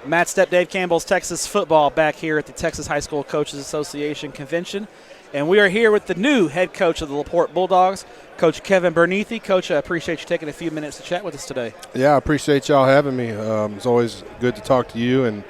Matt Stepp, Dave Campbell's Texas football back here at the Texas High School Coaches Association Convention. And we are here with the new head coach of the LaPorte Bulldogs, Coach Kevin Berneathy. Coach, I appreciate you taking a few minutes to chat with us today. Yeah, I appreciate y'all having me. It's always good to talk to you and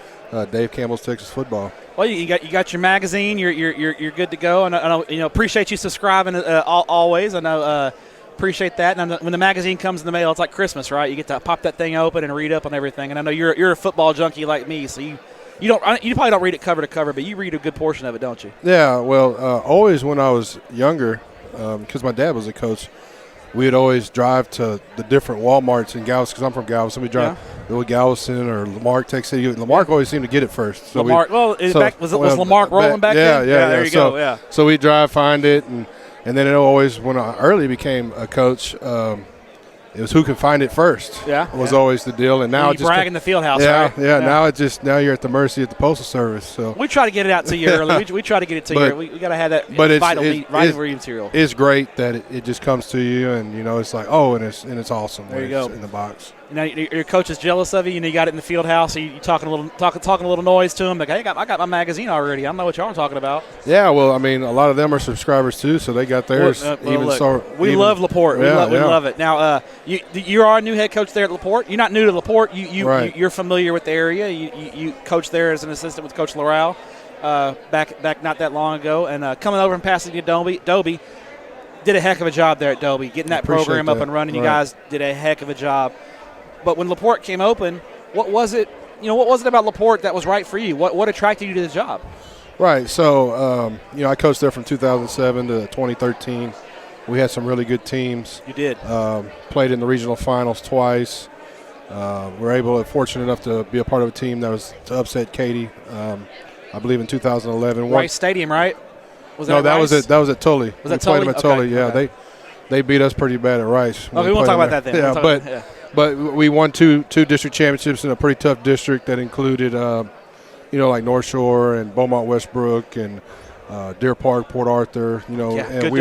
Dave Campbell's Texas football. Well, you got your magazine. You're good to go. And I know, appreciate you subscribing always. I know appreciate that. And when the magazine comes in the mail, it's like Christmas, right? You get to pop that thing open and read up on everything. And I know you're a football junkie like me, so you probably don't read it cover to cover, but you read a good portion of it, don't you? Yeah, well, always when I was younger, because my dad was a coach, we'd always drive to the different Walmarts in Galveston, because I'm from Galveston. We drive to Galveston or Lamarck, Texas City. Lamarck always seemed to get it first. So Lamarck, was Lamarck rolling back then? Yeah, there you go, yeah. So we drive, find it, and then it always, when I early became a coach, it was who can find it first. Yeah, was always the deal. And now you brag in the field house, yeah, right? Yeah. Now you're at the mercy of the Postal Service. So we try to get it out to you early. We try to get it to you. We got to have that vital reading material. It's great that it just comes to you, and it's like, and it's awesome. There you go. It's in the box. Now your coach is jealous of you. You got it in the field house. So you talking a little noise to him. Like, hey, I got my magazine already. I don't know what y'all are talking about. Yeah, well, I mean, a lot of them are subscribers too, so they got theirs. We love LaPorte. We love it. Now, you are a new head coach there at LaPorte. You're not new to LaPorte. You're familiar with the area. You coached there as an assistant with Coach Lorrell back not that long ago, and coming over and passing to Dobie. Did a heck of a job there at Dobie, getting that program up and running. You guys did a heck of a job. But when LaPorte came open, what was it? What was it about LaPorte that was right for you? What attracted you to the job? Right. So, I coached there from 2007 to 2013. We had some really good teams. You did. Played in the regional finals twice. We're fortunate enough to be a part of a team that was to upset Katy. I believe in 2011. Rice Stadium, right? That was at Tully. Was that Tully? Played them at Tully. Yeah, okay. They beat us pretty bad at Rice. Okay, we won't talk about that then. Yeah, but we won two district championships in a pretty tough district that included, like North Shore and Beaumont Westbrook and Deer Park, Port Arthur. And we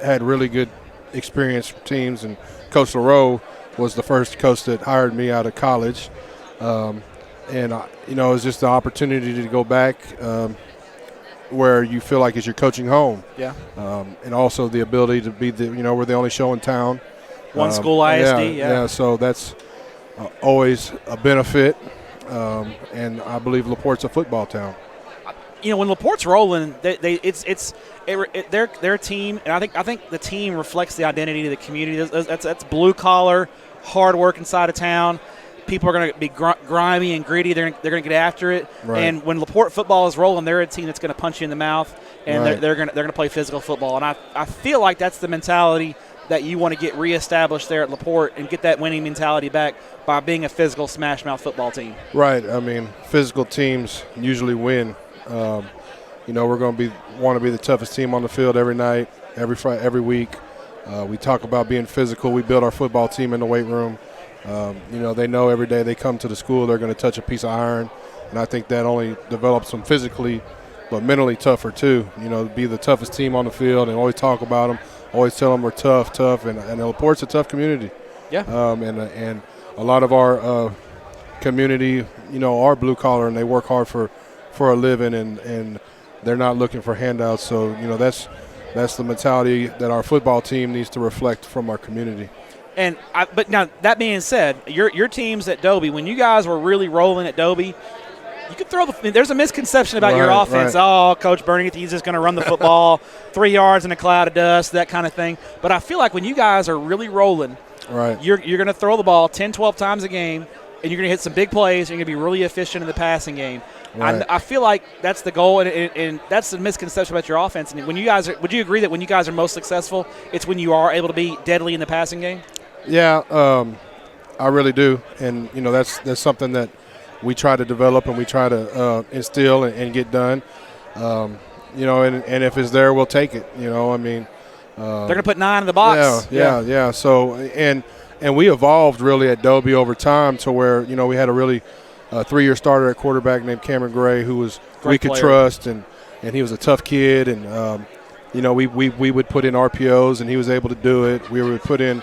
had really good experienced teams. And Coach LaRoe was the first coach that hired me out of college. It was just the opportunity to go back where you feel like it's your coaching home. Yeah. And also the ability to be we're the only show in town. One school ISD, yeah. So that's always a benefit, and I believe LaPorte's a football town. When LaPorte's rolling, their team, and I think the team reflects the identity of the community. That's blue collar, hard work inside of town. People are going to be grimy and gritty. They're going to get after it. Right. And when LaPorte football is rolling, they're a team that's going to punch you in the mouth, and they're going to play physical football. And I feel like that's the mentality that you want to get reestablished there at LaPorte and get that winning mentality back by being a physical smash mouth football team. Right. I mean, physical teams usually win. We're going to want to be the toughest team on the field every night, every week. We talk about being physical. We build our football team in the weight room. They know every day they come to the school they're going to touch a piece of iron, and I think that only develops them physically but mentally tougher too. Be the toughest team on the field and always talk about them. Always tell them we're tough, and LaPorte's a tough community. Yeah. And a lot of our community, are blue collar and they work hard for a living, and they're not looking for handouts. So that's the mentality that our football team needs to reflect from our community. But now that being said, your teams at Dobie, when you guys were really rolling at Dobie, you could there's a misconception about your offense. Right. Oh, Coach Berneathy, he's just going to run the football 3 yards in a cloud of dust, that kind of thing. But I feel like when you guys are really rolling, right, you're going to throw the ball 10, 12 times a game, and you're going to hit some big plays, and you're going to be really efficient in the passing game. Right. I feel like that's the goal, and that's the misconception about your offense. And would you agree that when you guys are most successful, it's when you are able to be deadly in the passing game? Yeah, I really do. And, that's something that we try to develop and we try to instill and get done. And if it's there, we'll take it. They're going to put 9 in the box. Yeah. So, and we evolved really at Dobie over time to where, we had a really 3-year starter at quarterback named Cameron Gray who was we could trust, and he was a tough kid. And, we would put in RPOs and he was able to do it. We would put in,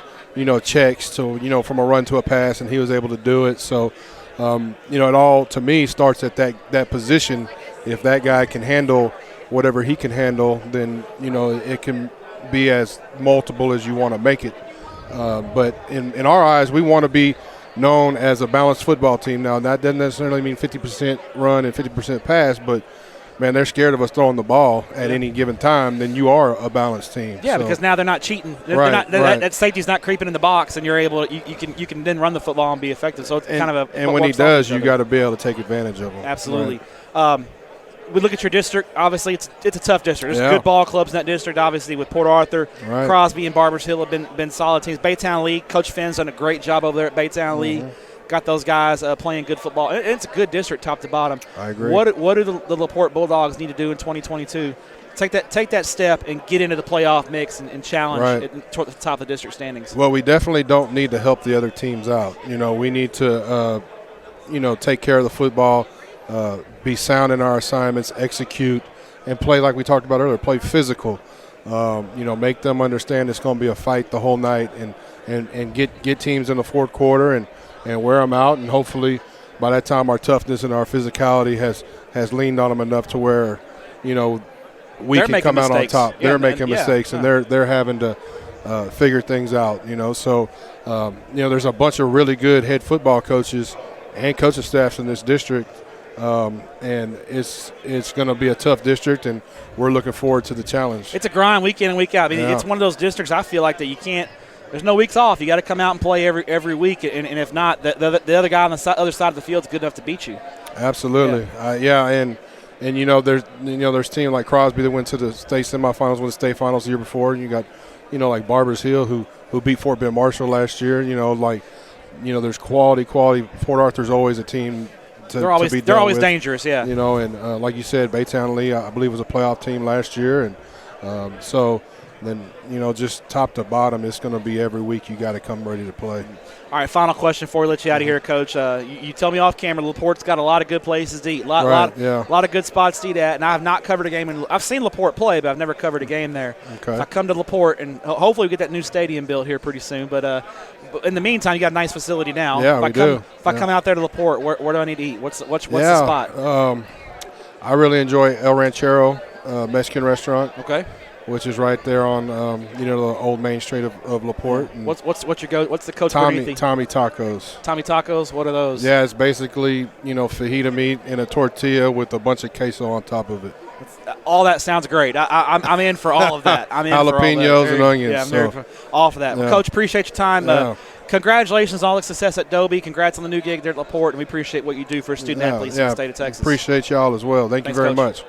checks to, from a run to a pass, and he was able to do it. So, it all to me starts at that position. If that guy can handle whatever he can handle, then it can be as multiple as you want to make it. But in our eyes, we want to be known as a balanced football team. Now, that doesn't necessarily mean 50% run and 50% pass, but man, they're scared of us throwing the ball at any given time. Then you are a balanced team. Yeah, because now they're not cheating. That safety's not creeping in the box, and you're able. You can then run the football and be effective. So it's kind of a. And when he does, you got to be able to take advantage of him. Absolutely. Right. We look at your district. Obviously, it's a tough district. There's good ball clubs in that district. Obviously, with Port Arthur, Crosby, and Barbers Hill have been solid teams. Baytown League, Coach Finn's done a great job over there at Baytown League. Got those guys playing good football. It's a good district, top to bottom. I agree. What do the LaPorte Bulldogs need to do in 2022? Take that step and get into the playoff mix and challenge toward the top of the district standings. Well, we definitely don't need to help the other teams out. We need to, take care of the football. Be sound in our assignments, execute, and play like we talked about earlier. Play physical. Make them understand it's going to be a fight the whole night, and get teams in the fourth quarter and wear them out. And hopefully, by that time, our toughness and our physicality has leaned on them enough to where, we can come out on top. They're making mistakes, and they're having to figure things out. So there's a bunch of really good head football coaches and coaching staffs in this district. And it's going to be a tough district, and we're looking forward to the challenge. It's a grind week in and week out. I mean, it's one of those districts I feel like that you can't – there's no weeks off. You got to come out and play every week, and if not, the other guy on the other side of the field is good enough to beat you. Absolutely. And there's teams like Crosby that went to the state semifinals, won the state finals the year before. And you got, like Barbers Hill who beat Fort Bend Marshall last year. There's quality. Port Arthur's always a team – they're always dangerous, yeah. And like you said, Baytown Lee, I believe, was a playoff team last year, and so then just top to bottom, it's going to be every week you got to come ready to play. All right, final question before we let you out of here, Coach. You tell me off camera, LaPorte's got a lot of good places to eat, a lot of good spots to eat at, and I have not covered a game. I've seen LaPorte play, but I've never covered a game there. Okay. If I come to LaPorte, and hopefully we get that new stadium built here pretty soon, but in the meantime, you got a nice facility now. Yeah, If I come out there to LaPorte, where do I need to eat? What's the spot? I really enjoy El Ranchero Mexican restaurant. Okay. Which is right there on the old main street of LaPorte. And what's the Coach Tommy Berneathy? Tommy Tacos. Tommy Tacos. What are those? Yeah, it's basically fajita meat in a tortilla with a bunch of queso on top of it. All that sounds great. I'm in for all of that. I'm in jalapenos for all that. and onions. Yeah, I'm here for all for that. Yeah. Well, Coach, appreciate your time. Congratulations on all the success at Dobie. Congrats on the new gig there at LaPorte, and we appreciate what you do for student athletes in the state of Texas. Appreciate y'all as well. Thanks, you very much.